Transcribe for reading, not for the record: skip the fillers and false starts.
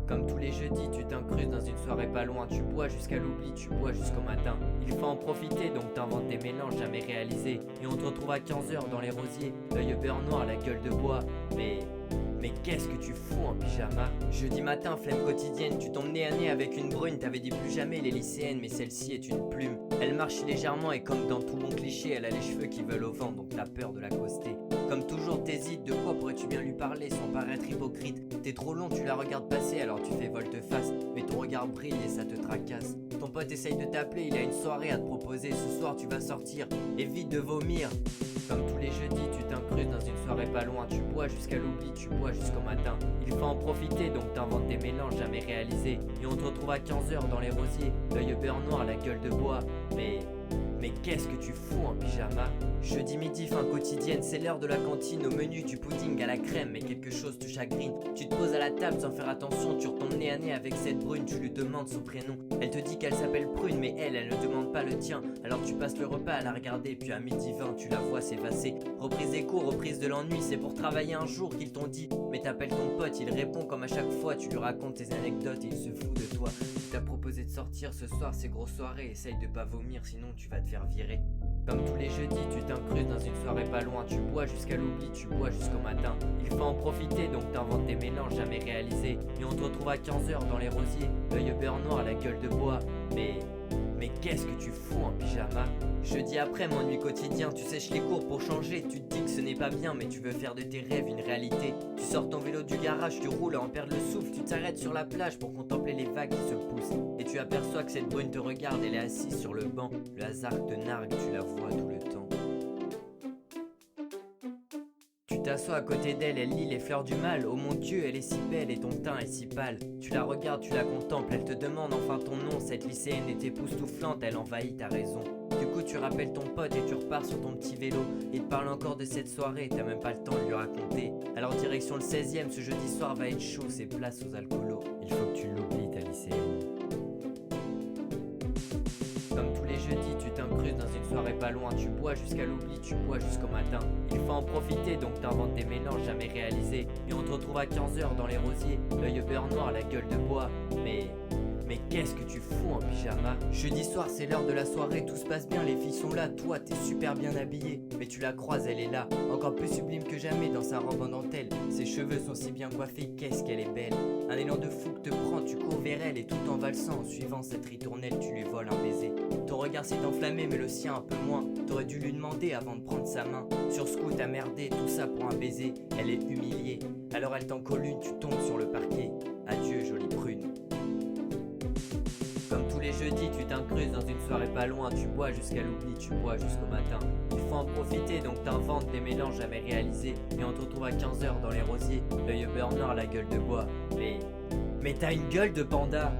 Comme tous les jeudis, tu t'incrustes dans une soirée pas loin. Tu bois jusqu'à l'oubli, tu bois jusqu'au matin. Il faut en profiter, donc t'inventes des mélanges jamais réalisés. Et on te retrouve à 15h dans les rosiers, l'œil au beurre noir, la gueule de bois. Mais qu'est-ce que tu fous en pyjama? Jeudi matin, flemme quotidienne, tu tombes nez à nez avec une brune. T'avais dit plus jamais les lycéennes, mais celle-ci est une plume. Elle marche légèrement et comme dans tout bon cliché, elle a les cheveux qui veulent au vent, donc t'as peur de l'accoster. Comme toujours t'hésites, de quoi pourrais-tu bien lui parler sans paraître hypocrite? T'es trop long, tu la regardes passer, alors tu fais volte-face. Mais ton regard brille et ça te tracasse. Ton pote essaye de t'appeler, il a une soirée à te proposer. Ce soir tu vas sortir, évite de vomir. Comme tous les jeudis, tu t'incrustes dans une soirée pas loin. Tu bois jusqu'à l'oubli, tu bois jusqu'au matin. Il faut en profiter, donc t'inventes des mélanges jamais réalisés. Et on te retrouve à 15h dans les rosiers, l'œil au beurre noir, la gueule de bois. Mais qu'est-ce que tu fous en pyjama? Jeudi midi, fin quotidienne, c'est l'heure de la cantine. Au menu du pudding à la crème, mais quelque chose te chagrine. Tu te poses à la table sans faire attention, tu retombes nez à nez avec cette brune. Tu lui demandes son prénom, elle te dit qu'elle s'appelle Prune, mais elle ne demande pas le tien. Alors tu passes le repas à la regarder, puis à midi 20 tu la vois s'effacer. Reprise des cours, reprise de l'ennui, c'est pour travailler un jour qu'ils t'ont dit. Mais t'appelles ton pote, il répond comme à chaque fois. Tu lui racontes tes anecdotes et il se fout de toi. Il t'a proposé de sortir ce soir, c'est grosse soirée. Essaye de pas vomir, sinon tu vas te faire virer. Comme tous les jeudis, tu t'incrustes dans une soirée pas loin. Tu bois jusqu'à l'oubli, tu bois jusqu'au matin. Il faut en profiter, donc t'inventes des mélanges jamais réalisés. Et on te retrouve à 15h dans les rosiers, l'œil au beurre noir, la gueule de bois. Mais qu'est-ce que tu fous en pyjama? Jeudi après, mon nuit quotidien, tu sèches les cours pour changer. Tu te dis que ce n'est pas bien, mais tu veux faire de tes rêves une réalité. Tu sors ton vélo du garage, tu roules à en perdre le souffle. Tu t'arrêtes sur la plage pour contempler les vagues qui se poussent. Et tu aperçois que cette brune te regarde, elle est assise sur le banc. Le hasard te nargue, tu la vois tout le temps. Tu t'assois à côté d'elle, elle lit les fleurs du mal. Oh mon Dieu, elle est si belle et ton teint est si pâle. Tu la regardes, tu la contemples, elle te demande enfin ton nom. Cette lycéenne est époustouflante, elle envahit ta raison. Du coup tu rappelles ton pote et tu repars sur ton petit vélo. Il te parle encore de cette soirée, t'as même pas le temps de lui raconter. Alors direction le 16e, ce jeudi soir va être chaud, c'est place aux alcoolos. Il faut que tu l'oublies ta lycéenne. Comme tous les jeudis, tu t'incrustes dans une soirée pas loin. Tu bois jusqu'à l'oubli, tu bois jusqu'au matin. Il faut en profiter, donc t'inventes des mélanges jamais réalisés. Et on te retrouve à 15h dans les rosiers, l'œil au beurre noir, la gueule de bois. Mais qu'est-ce que tu fous en pyjama? Jeudi soir, c'est l'heure de la soirée, tout se passe bien, les filles sont là. Toi, t'es super bien habillé, mais tu la croises, elle est là. Encore plus sublime que jamais dans sa robe en dentelle. Ses cheveux sont si bien coiffés, qu'est-ce qu'elle est belle. Un élan de fou que te prend, tu cours vers elle. Et tout en valsant, en suivant cette ritournelle, tu lui voles un baiser. Ton regard s'est enflammé, mais le sien un peu moins. T'aurais dû lui demander avant de prendre sa main. Sur ce coup, t'as merdé, tout ça pour un baiser. Elle est humiliée, alors elle t'en colle une, tu tombes sur le parquet. Adieu, jolie prune. Comme tous les jeudis, tu t'incrustes dans une soirée pas loin. Tu bois jusqu'à l'oubli, tu bois jusqu'au matin. Il faut en profiter, donc t'inventes des mélanges jamais réalisés. Et on te retrouve à 15h dans les rosiers, l'œil au beurre noir, la gueule de bois. Mais t'as une gueule de panda!